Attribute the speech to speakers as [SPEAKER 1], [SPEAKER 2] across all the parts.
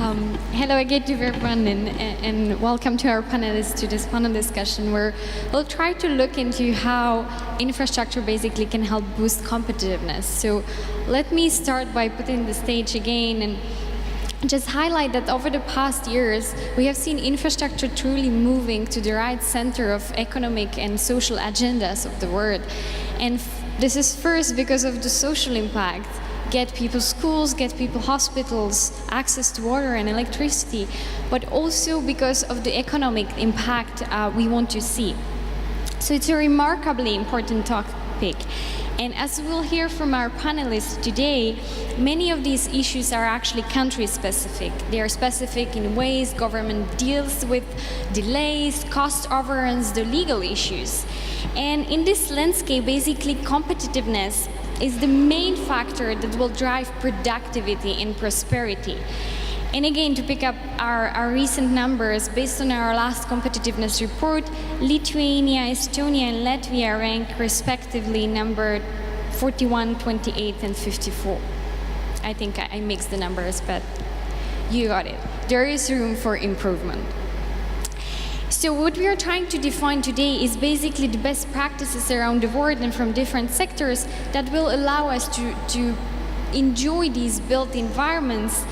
[SPEAKER 1] Hello again to everyone, and welcome to our panelists to this panel discussion where we'll try to look into how infrastructure basically can help boost competitiveness. So let me start by putting the stage again and just highlight that over the past years, we have seen infrastructure truly moving to the right center of economic and social agendas of the world. And this is first because of the social impact. Get people schools, get people hospitals, access to water and electricity, but also because of the economic impact we want to see. So it's a remarkably important topic. And as we'll hear from our panelists today, many of these issues are actually country-specific. They are specific in ways government deals with delays, cost overruns, the legal issues. And in this landscape, basically competitiveness is the main factor that will drive productivity and prosperity. And again, to pick up our recent numbers, based on our last competitiveness report, Lithuania, Estonia, and Latvia rank respectively numbered 41, 28, and 54. I think I mixed the numbers, but you got it. There is room for improvement. So what we are trying to define today is basically the best practices around the world and from different sectors that will allow us to enjoy these built environments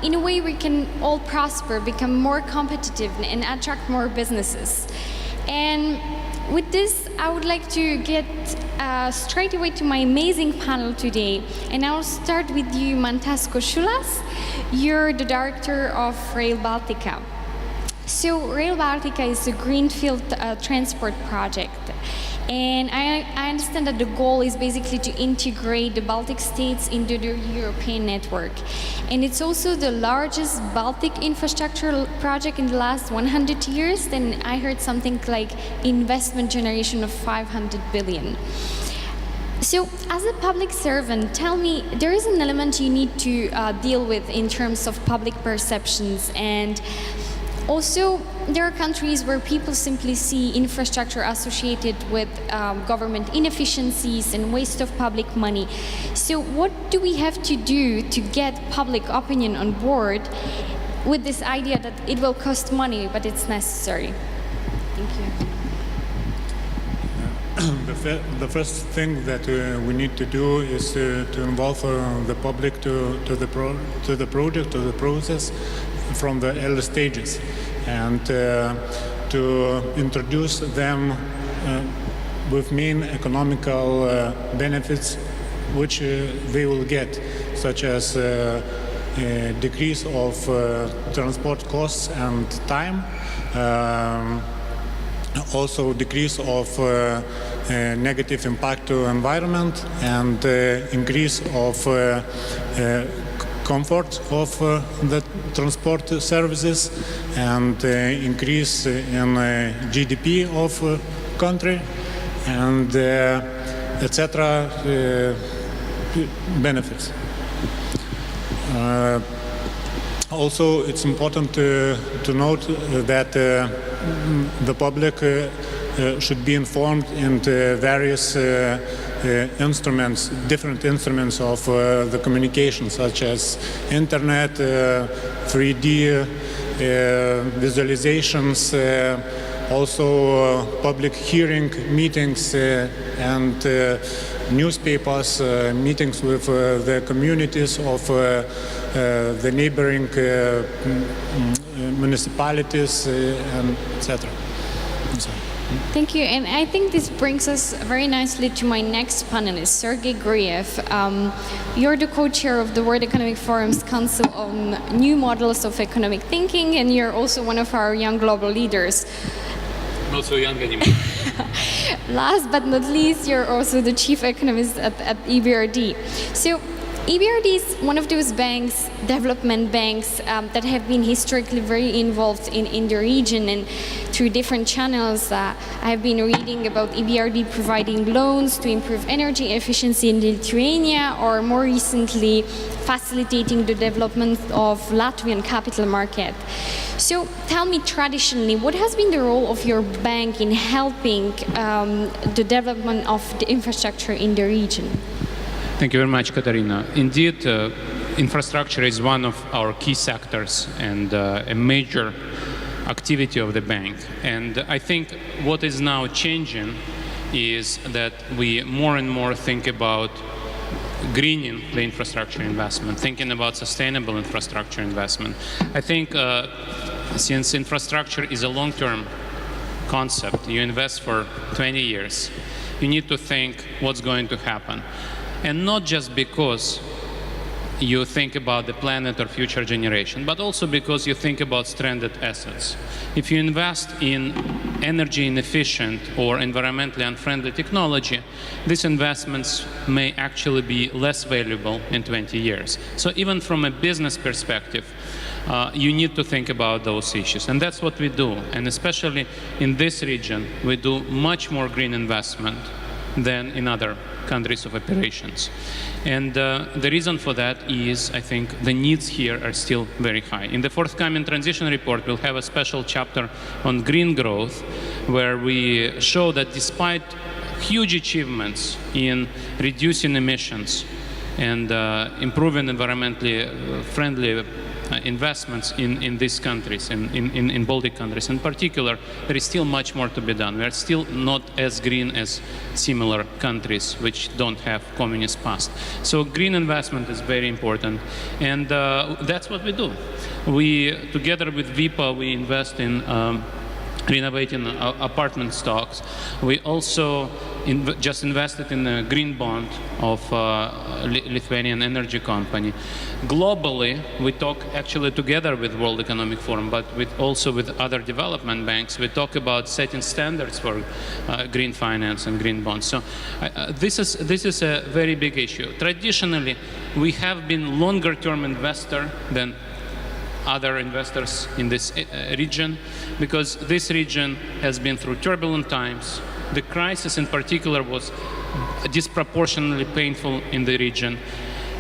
[SPEAKER 1] in a way we can all prosper, become more competitive, and attract more businesses. And with this, I would like to get straight away to my amazing panel today. And I'll start with you, Mantas Kaušylas. You're the director of Rail Baltica. So Rail Baltica is a greenfield transport project. And I understand that the goal is basically to integrate the Baltic states into the European network. And it's also the largest Baltic infrastructure project in the last 100 years. And I heard something like investment generation of 500 billion. So as a public servant, tell me, there is an element you need to deal with in terms of public perceptions, and also, there are countries where people simply see infrastructure associated with government inefficiencies and waste of public money. So what do we have to do to get public opinion on board with this idea that it will cost money, but it's necessary? Thank
[SPEAKER 2] you. The first thing that we need to do is to involve the public to the project, to the process, from the early stages, and to introduce them with main economical benefits which they will get, such as decrease of transport costs and time, also decrease of negative impact to environment, and increase of comfort of the transport services, and increase in GDP of country, and etc. Benefits. Also, it's important to note that the public should be informed in various instruments, different instruments of the communication, such as internet, 3D visualizations, also public hearing meetings and newspapers, meetings with the communities of the neighboring municipalities, and etc.
[SPEAKER 1] Thank you, and I think this brings us very nicely to my next panelist, Sergei Guriev. You're the co-chair of the World Economic Forum's Council on New Models of Economic Thinking, and you're also one of our young global leaders.
[SPEAKER 3] Not so young anymore.
[SPEAKER 1] Last but not least, you're also the chief economist at EBRD. So EBRD is one of those banks, development banks, that have been historically very involved in the region, and through different channels. I have been reading about EBRD providing loans to improve energy efficiency in Lithuania, or more recently, facilitating the development of Latvian capital market. So tell me, traditionally, what has been the role of your bank in helping the development of the infrastructure in the region?
[SPEAKER 3] Thank you very much, Katerina. Indeed,
[SPEAKER 4] infrastructure is one of our key sectors and a major activity of the bank. And I think what is now changing is that we more and more think about greening the infrastructure investment, thinking about sustainable infrastructure investment. I think since infrastructure is a long-term concept, you invest for 20 years, you need to think what's going to happen. And not just because you think about the planet or future generation, but also because you think about stranded assets. If you invest in energy inefficient or environmentally unfriendly technology, these investments may actually be less valuable in 20 years. So even from a business perspective, you need to think about those issues. And that's what we do. And especially in this region, we do much more green investment than in other countries of operations. And the reason for that is, I think, the needs here are still very high. In the forthcoming transition report, we'll have a special chapter on green growth, where we show that despite huge achievements in reducing emissions and improving environmentally friendly investments in these countries, in Baltic countries in particular, there is still much more to be done. We are still not as green as similar countries which don't have communist past. So green investment is very important, and that's what we do. We, together with VIPA, we invest in renovating apartment stocks. We also just invested in a green bond of Lithuanian energy company. Globally, we talk actually together with World Economic Forum, but also with other development banks. We talk about setting standards for green finance and green bonds. So this is a very big issue. Traditionally, we have been longer-term investor than other investors in this region, because this region has been through turbulent times. The crisis in particular was disproportionately painful in the region.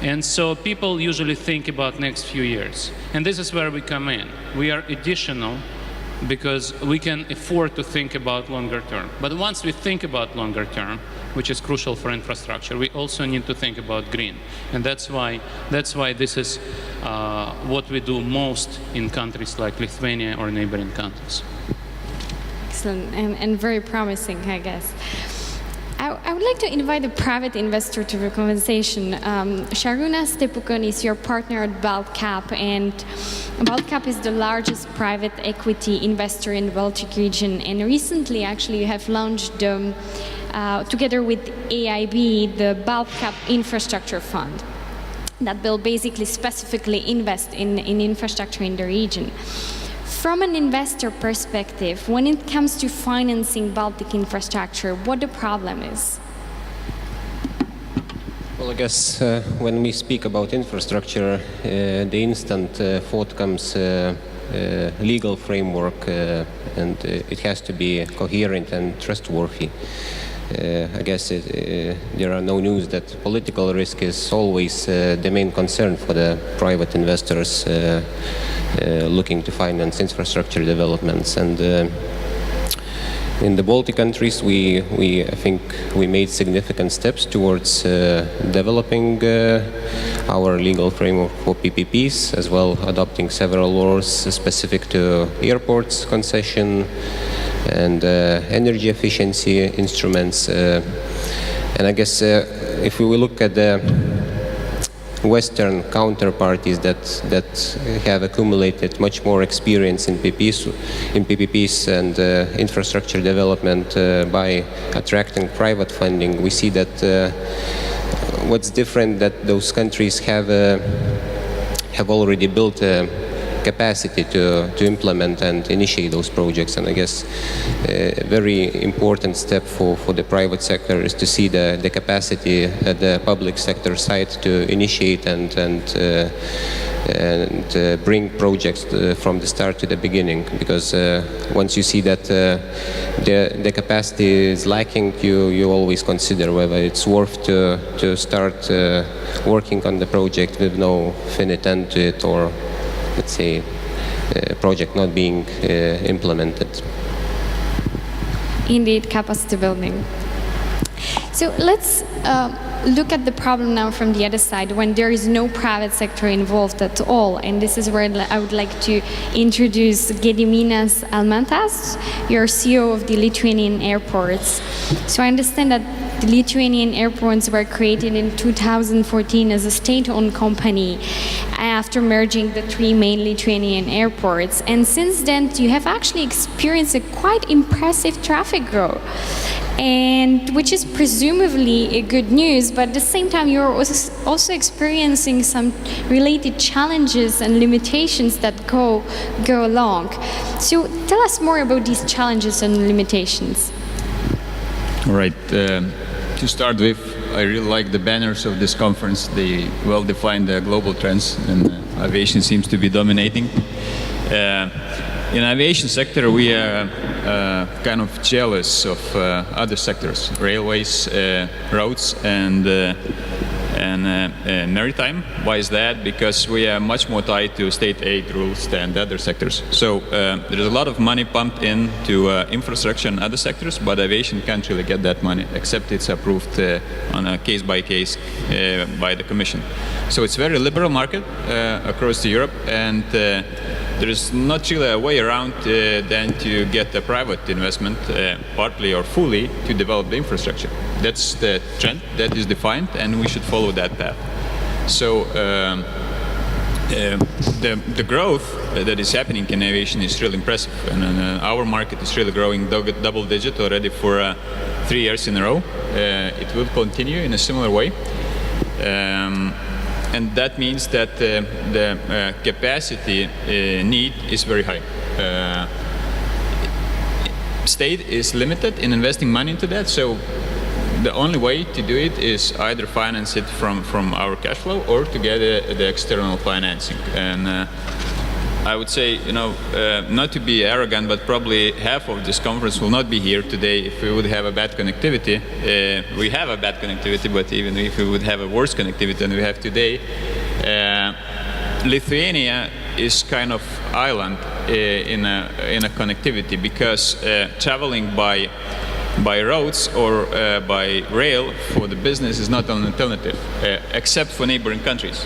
[SPEAKER 4] And so people usually think about next few years. And this is where we come in. We are additional because we can afford to think about longer term. But once we think about longer term, which is crucial for infrastructure, we also need to think about green. And that's why this is what we do most in countries like Lithuania or neighboring countries.
[SPEAKER 1] Excellent, and very promising, I guess. I would like to invite a private investor to the conversation. Šarūnas Stepukonis, your partner at BaltCap, and BaltCap is the largest private equity investor in the Baltic region. And recently, actually, you have launched, together with AIB, the BaltCap Infrastructure Fund that will basically specifically invest in infrastructure in the region. From an investor perspective, when it comes to financing Baltic infrastructure, what the problem is?
[SPEAKER 5] Well, I guess when we speak about infrastructure, the instant thought comes legal framework, and it has to be coherent and trustworthy. I guess there are no news that political risk is always the main concern for the private investors looking to finance infrastructure developments. And in the Baltic countries, I think we made significant steps towards developing our legal framework for PPPs, as well adopting several laws specific to airports concession and energy efficiency instruments. And I guess if we will look at the Western counterparties that have accumulated much more experience in PPPs and infrastructure development by attracting private funding, we see that what's different that those countries have already built capacity to implement and initiate those projects. And I guess a very important step for the private sector is to see the capacity at the public sector side to initiate and bring projects from the start to the beginning. Because once you see that the capacity is lacking, you always consider whether it's worth to start working on the project with no finite end to it, or let's say, project not being implemented.
[SPEAKER 1] Indeed, capacity building. So let's look at the problem now from the other side, when there is no private sector involved at all. And this is where I would like to introduce Gediminas Almantas, your CEO of the Lithuanian airports. So I understand that the Lithuanian airports were created in 2014 as a state-owned company after merging the 3 main Lithuanian airports. And since then, you have actually experienced a quite impressive traffic growth, and which is presumably a good news, but at the same time you're also experiencing some related challenges and limitations that go along. So tell us more about these challenges and limitations.
[SPEAKER 6] All right. To start with, I really like the banners of this conference. They well define the global trends, and aviation seems to be dominating. In aviation sector, we are kind of jealous of other sectors, railways, roads, and maritime. Why is that? Because we are much more tied to state aid rules than the other sectors. So there's a lot of money pumped into infrastructure and other sectors, but aviation can't really get that money, except it's approved on a case-by-case by the Commission. So it's a very liberal market across Europe, and there is not really a way around than to get a private investment, partly or fully, to develop the infrastructure. That's the trend that is defined, and we should follow that path. So the growth that is happening in aviation is really impressive, and our market is really growing double-digit already for 3 years in a row. It will continue in a similar way. And that means that the capacity need is very high. State is limited in investing money into that, so the only way to do it is either finance it from our cash flow or to get the external financing. And I would say, not to be arrogant, but probably half of this conference will not be here today if we would have a bad connectivity. We have a bad connectivity, but even if we would have a worse connectivity than we have today, Lithuania is kind of island in a connectivity, because traveling by roads or by rail for the business is not an alternative, except for neighboring countries.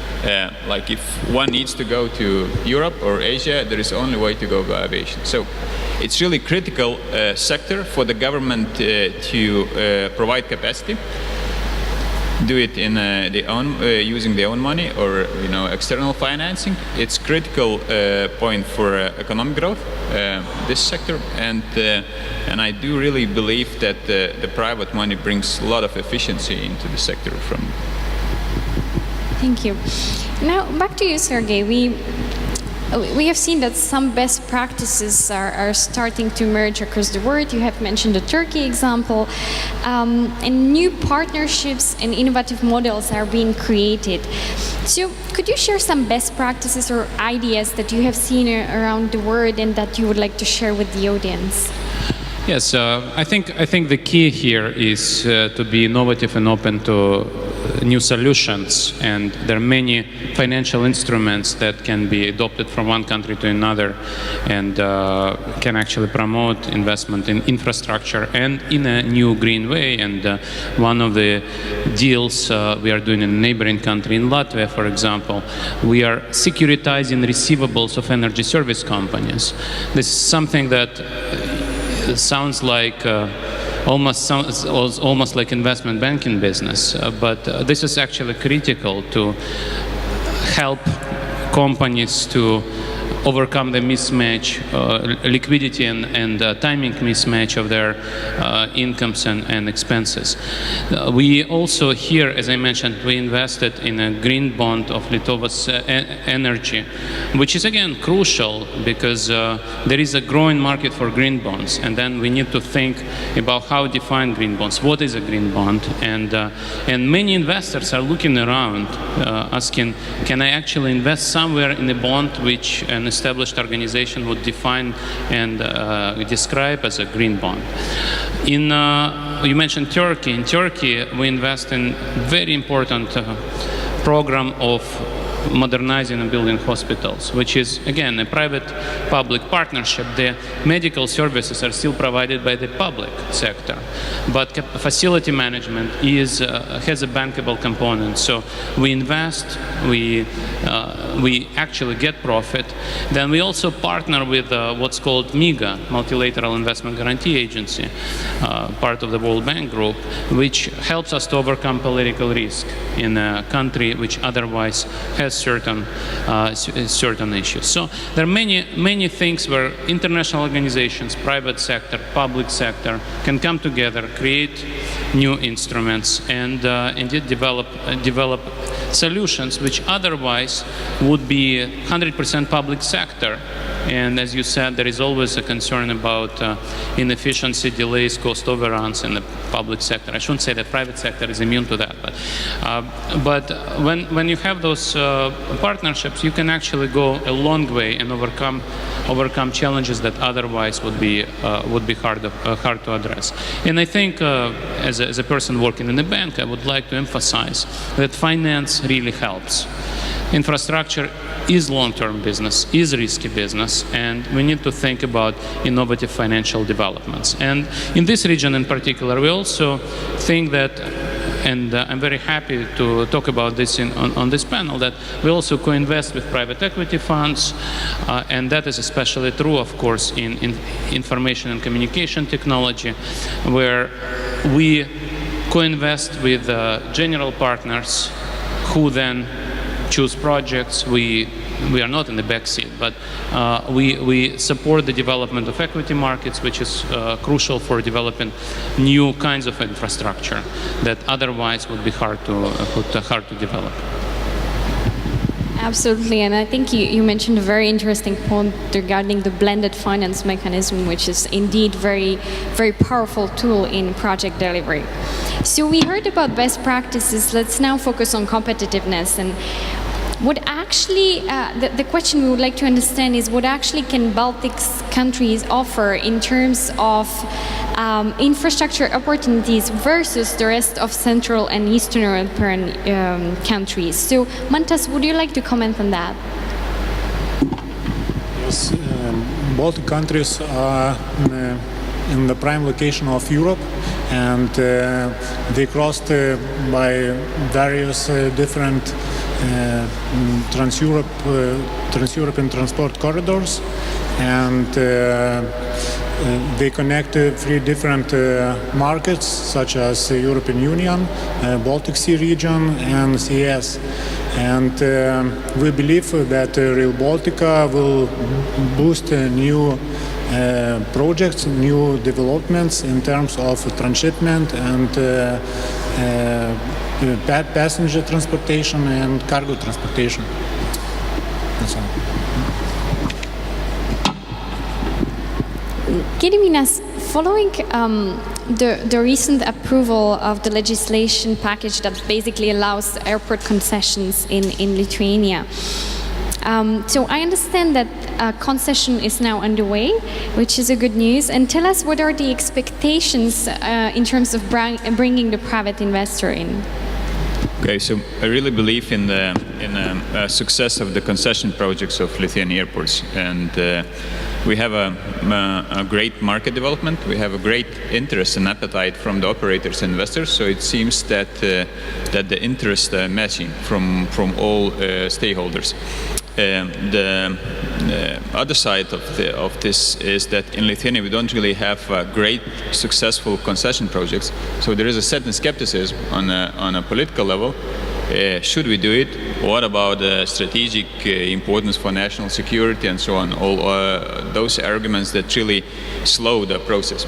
[SPEAKER 6] Like if one needs to go to Europe or Asia, there is only way to go by aviation. So it's really critical sector for the government to provide capacity, do it in using their own money or external financing. It's critical point for economic growth, this sector, and I do really believe that the private money brings a lot of efficiency into the sector.
[SPEAKER 1] Thank you. Now back to you, Sergei. We have seen that some best practices are starting to emerge across the world. You have mentioned the Turkey example, and new partnerships and innovative models are being created. So could you share some best practices or ideas that you have seen around the world and that you would like to share with the audience?
[SPEAKER 4] Yes, I think the key here is to be innovative and open to new solutions, and there are many financial instruments that can be adopted from one country to another and can actually promote investment in infrastructure and in a new green way. And one of the deals we are doing in a neighboring country, in Latvia, for example, we are securitizing receivables of energy service companies. This is something that sounds like almost like investment banking business, but this is actually critical to help companies to overcome the mismatch, liquidity and timing mismatch of their incomes and expenses. We also here, as I mentioned, we invested in a green bond of Lietuvos energy, which is again crucial because there is a growing market for green bonds, and then we need to think about how to define green bonds. What is a green bond? And many investors are looking around, asking, can I actually invest somewhere in a bond which an established organization would define and describe as a green bond? You mentioned Turkey. In Turkey, we invest in very important program of modernizing and building hospitals, which is, again, a private-public partnership. The medical services are still provided by the public sector, but facility management has a bankable component. So we invest, we actually get profit. Then we also partner with what's called MIGA, Multilateral Investment Guarantee Agency, part of the World Bank Group, which helps us to overcome political risk in a country which otherwise has certain issues. So there are many things where international organizations, private sector, public sector can come together, create new instruments, and indeed develop solutions which otherwise would be 100% public sector. And as you said, there is always a concern about inefficiency, delays, cost overruns in the public sector. I shouldn't say that private sector is immune to that, but when you have those partnerships, you can actually go a long way and overcome challenges that otherwise would be hard to address. And I think, as a person working in the bank, I would like to emphasize that finance really helps. Infrastructure is long-term business, is risky business, and we need to think about innovative financial developments. And in this region in particular, we also think that, and I'm very happy to talk about this on this panel, that we also co-invest with private equity funds, and that is especially true, of course, in information and communication technology, where we co-invest with general partners who then choose projects. We are not in the back seat, but we support the development of equity markets, which is crucial for developing new kinds of infrastructure that otherwise would be hard to develop.
[SPEAKER 1] Absolutely, and I think you mentioned a very interesting point regarding the blended finance mechanism, which is indeed very, very powerful tool in project delivery. So we heard about best practices. Let's now focus on competitiveness. And what actually, the question we would like to understand is what actually can Baltics countries offer in terms of infrastructure opportunities versus the rest of Central and Eastern European countries. So, Mantas, would you like to comment on that?
[SPEAKER 2] Yes, Baltic countries are in the prime location of Europe, and they crossed by various different trans-European transport corridors, and they connect three different markets, such as the European Union, Baltic Sea region, and CES. And we believe that Rail Baltica will boost new projects, new developments in terms of transshipment and passenger transportation and cargo transportation. That's all.
[SPEAKER 1] Gediminas, following the recent approval of the legislation package that basically allows airport concessions in Lithuania, so I understand that concession is now underway, which is a good news. And tell us, what are the expectations in terms of bringing the private investor in?
[SPEAKER 6] Okay, so I really believe in the success of the concession projects of Lithuanian airports, and we have a great market development. We have a great interest and appetite from the operators and investors. So it seems that the interests are matching from all stakeholders. The other side of this is that in Lithuania we don't really have great successful concession projects. So there is a certain skepticism on a political level. Should we do it? What about strategic importance for national security and so on? All those arguments that really slow the process.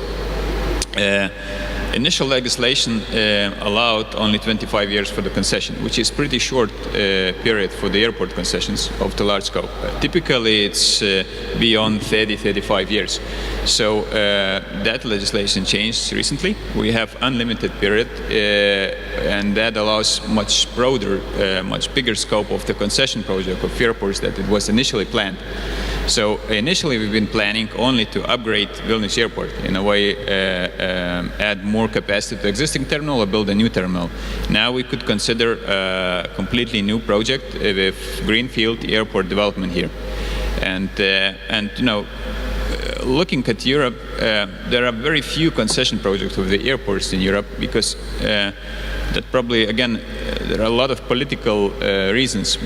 [SPEAKER 6] Initial legislation allowed only 25 years for the concession, which is pretty short period for the airport concessions of the large scope. Typically it's beyond 30-35 years. So that legislation changed recently. We have unlimited period and that allows much broader, much bigger scope of the concession project of airports that it was initially planned. So initially we've been planning only to upgrade Vilnius airport, in a way add more capacity to existing terminal or build a new terminal. Now we could consider a completely new project with greenfield airport development here. And you know, looking at Europe, there are very few concession projects with the airports in Europe, because that probably, again, there are a lot of political reasons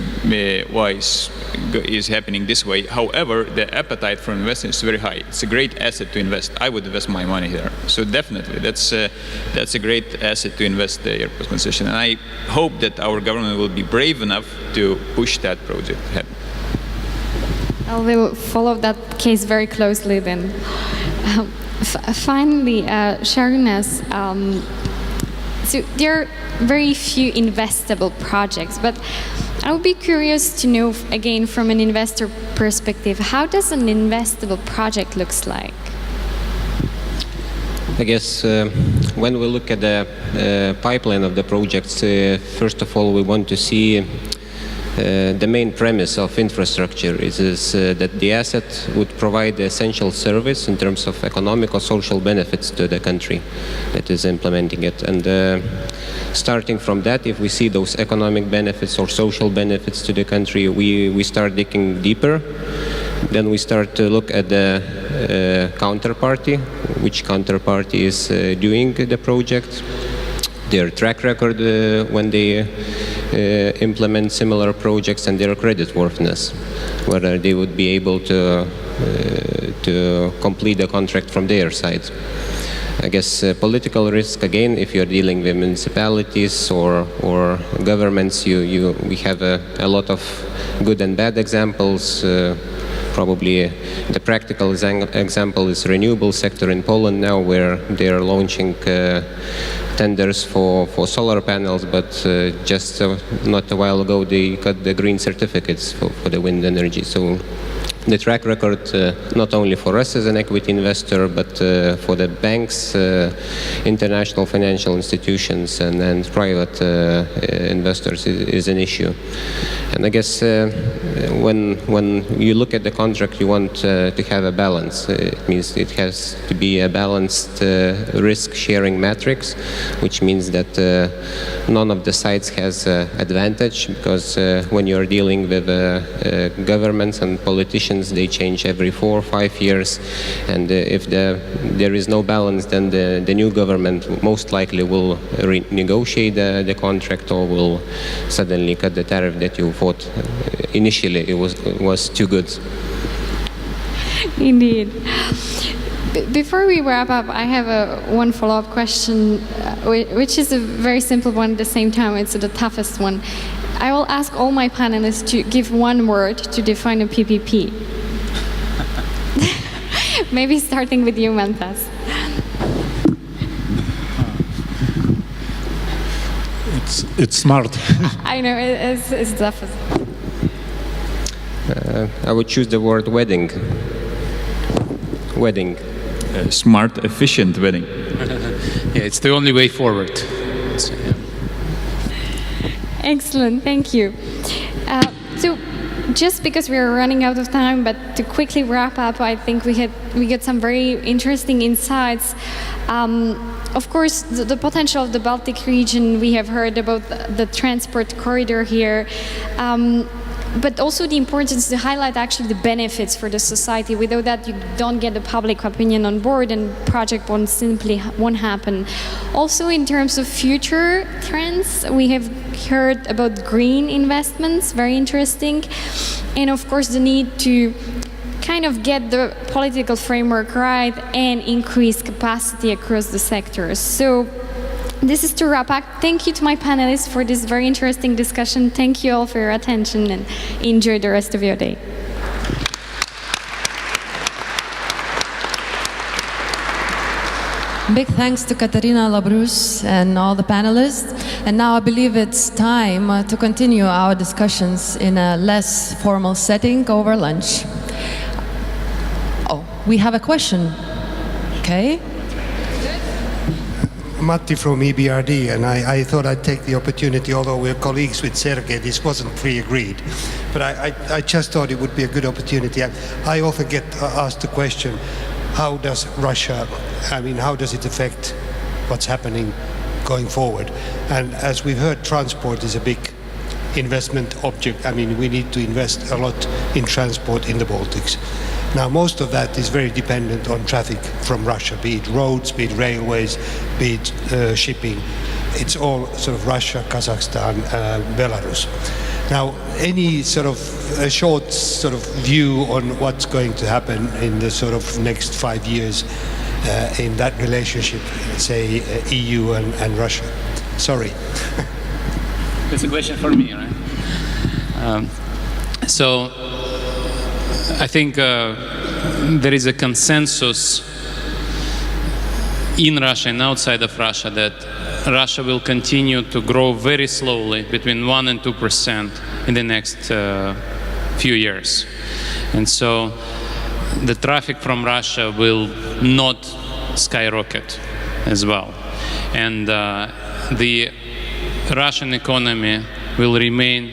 [SPEAKER 6] why is happening this way. However, the appetite for investing is very high. It's a great asset to invest. I would invest my money there. So definitely, that's a great asset to invest the airport concession. And I hope that our government will be brave enough to push that project ahead.
[SPEAKER 1] Well, we will follow that case very closely then. Finally, Šarūnas, so there are very few investable projects, but I would be curious to know, again, from an investor perspective, how does an investable project looks like?
[SPEAKER 5] I guess when we look at the pipeline of the projects, first of all, we want to see the main premise of infrastructure is that the asset would provide the essential service in terms of economic or social benefits to the country that is implementing it. And starting from that, if we see those economic benefits or social benefits to the country, we start digging deeper. Then we start to look at the counterparty, which counterparty is doing the project, their track record when they implement similar projects, and their creditworthiness, whether they would be able to complete the contract from their side. I guess political risk, again, if you're dealing with municipalities or governments, we have a lot of good and bad examples. Probably the practical example is renewable sector in Poland now, where they are launching tenders for solar panels, but just not a while ago they got the green certificates for the wind energy. So the track record, not only for us as an equity investor, but for the banks, international financial institutions, and private investors is an issue. And I guess when you look at the contract, you want to have a balance. It means it has to be a balanced risk-sharing matrix, which means that none of the sides has advantage, because when you're dealing with governments and politicians, they change every 4 or 5 years, and if there is no balance, then the new government most likely will renegotiate the contract, or will suddenly cut the tariff that you thought initially it was too good.
[SPEAKER 1] Indeed. Before we wrap up, I have one follow-up question, which is a very simple one at the same time. It's the toughest one. I will ask all my panelists to give one word to define a PPP. Maybe starting with you, Mantas.
[SPEAKER 2] It's smart.
[SPEAKER 1] I know, it's tough.
[SPEAKER 5] I would choose the word wedding. Wedding.
[SPEAKER 6] Smart, efficient wedding.
[SPEAKER 4] Yeah, it's the only way forward.
[SPEAKER 1] Excellent, thank you. So, just because we are running out of time, but to quickly wrap up, I think we get some very interesting insights. Of course, the potential of the Baltic region, we have heard about the transport corridor here, but also the importance to highlight actually the benefits for the society. Without that, you don't get the public opinion on board, and project won't happen. Also, in terms of future trends, we have heard about green investments, very interesting, and of course the need to kind of get the political framework right and increase capacity across the sectors. So this is to wrap up. Thank you to my panelists for this very interesting discussion. Thank you all for your attention, and enjoy the rest of your day.
[SPEAKER 7] Big thanks to Katerina, Labrousse, and all the panelists. And now I believe it's time to continue our discussions in a less formal setting over lunch. Oh, we have a question. Okay.
[SPEAKER 8] Matti from EBRD, and I thought I'd take the opportunity, although we're colleagues with Sergei, this wasn't pre-agreed, But I just thought it would be a good opportunity. I often get asked the question, how does Russia, how does it affect what's happening going forward? And as we've heard, transport is a big investment object. We need to invest a lot in transport in the Baltics. Now, most of that is very dependent on traffic from Russia, be it roads, be it railways, be it shipping. It's all sort of Russia, Kazakhstan, Belarus. Now, any sort of a short sort of view on what's going to happen in the sort of next 5 years in that relationship, say EU and Russia? Sorry.
[SPEAKER 4] It's a question for me, right? So I think there is a consensus in Russia and outside of Russia that Russia will continue to grow very slowly, between 1% and 2% in the next few years. And so the traffic from Russia will not skyrocket as well. And the Russian economy will remain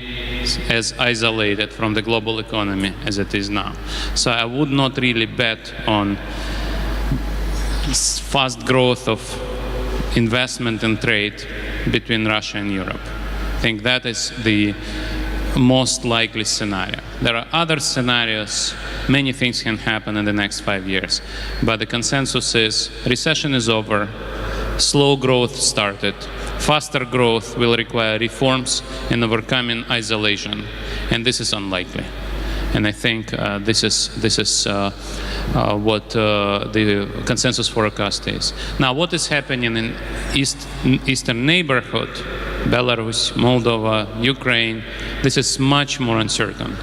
[SPEAKER 4] as isolated from the global economy as it is now. So I would not really bet on fast growth of investment and trade between Russia and Europe. I think that is the most likely scenario. There are other scenarios. Many things can happen in the next 5 years. But the consensus is recession is over, slow growth started, faster growth will require reforms and overcoming isolation. And this is unlikely. And I think this is what the consensus forecast is. Now, what is happening in eastern neighborhood, Belarus, Moldova, Ukraine, this is much more uncertain.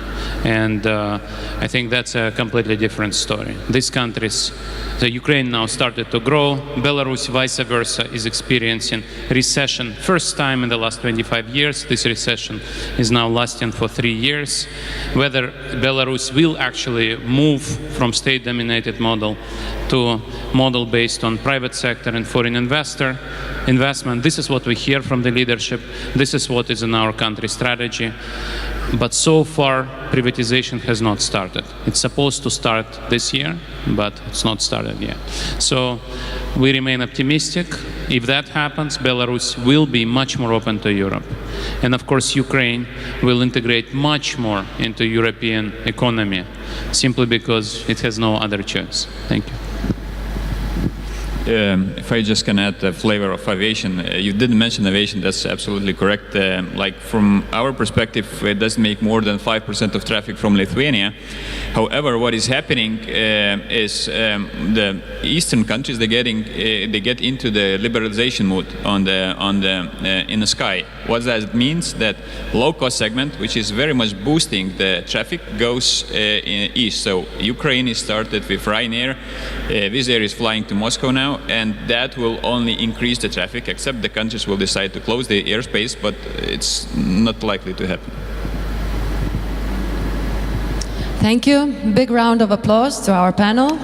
[SPEAKER 4] And I think that's a completely different story. These countries, the Ukraine now started to grow. Belarus, vice versa, is experiencing recession. First time in the last 25 years, this recession is now lasting for 3 years. Whether Belarus will actually move from state-dominated model to model based on private sector and foreign investment, this is what we hear from the leadership. This is what is in our country strategy. But so far, privatization has not started. It's supposed to start this year, but it's not started yet. So we remain optimistic. If that happens, Belarus will be much more open to Europe. And of course, Ukraine will integrate much more into European economy, simply because it has no other choice. Thank you.
[SPEAKER 6] If I just can add a flavor of aviation, you didn't mention aviation, that's absolutely correct. Like from our perspective, it doesn't make more than 5% of traffic from Lithuania. However, what is happening is the eastern countries, they get into the liberalization mood in the sky. What that means that low-cost segment, which is very much boosting the traffic, goes east. So Ukraine is started with Ryanair. Wizz Air is flying to Moscow now, and that will only increase the traffic, except the countries will decide to close the airspace, but it's not likely to happen.
[SPEAKER 7] Thank you. Big round of applause to our panel.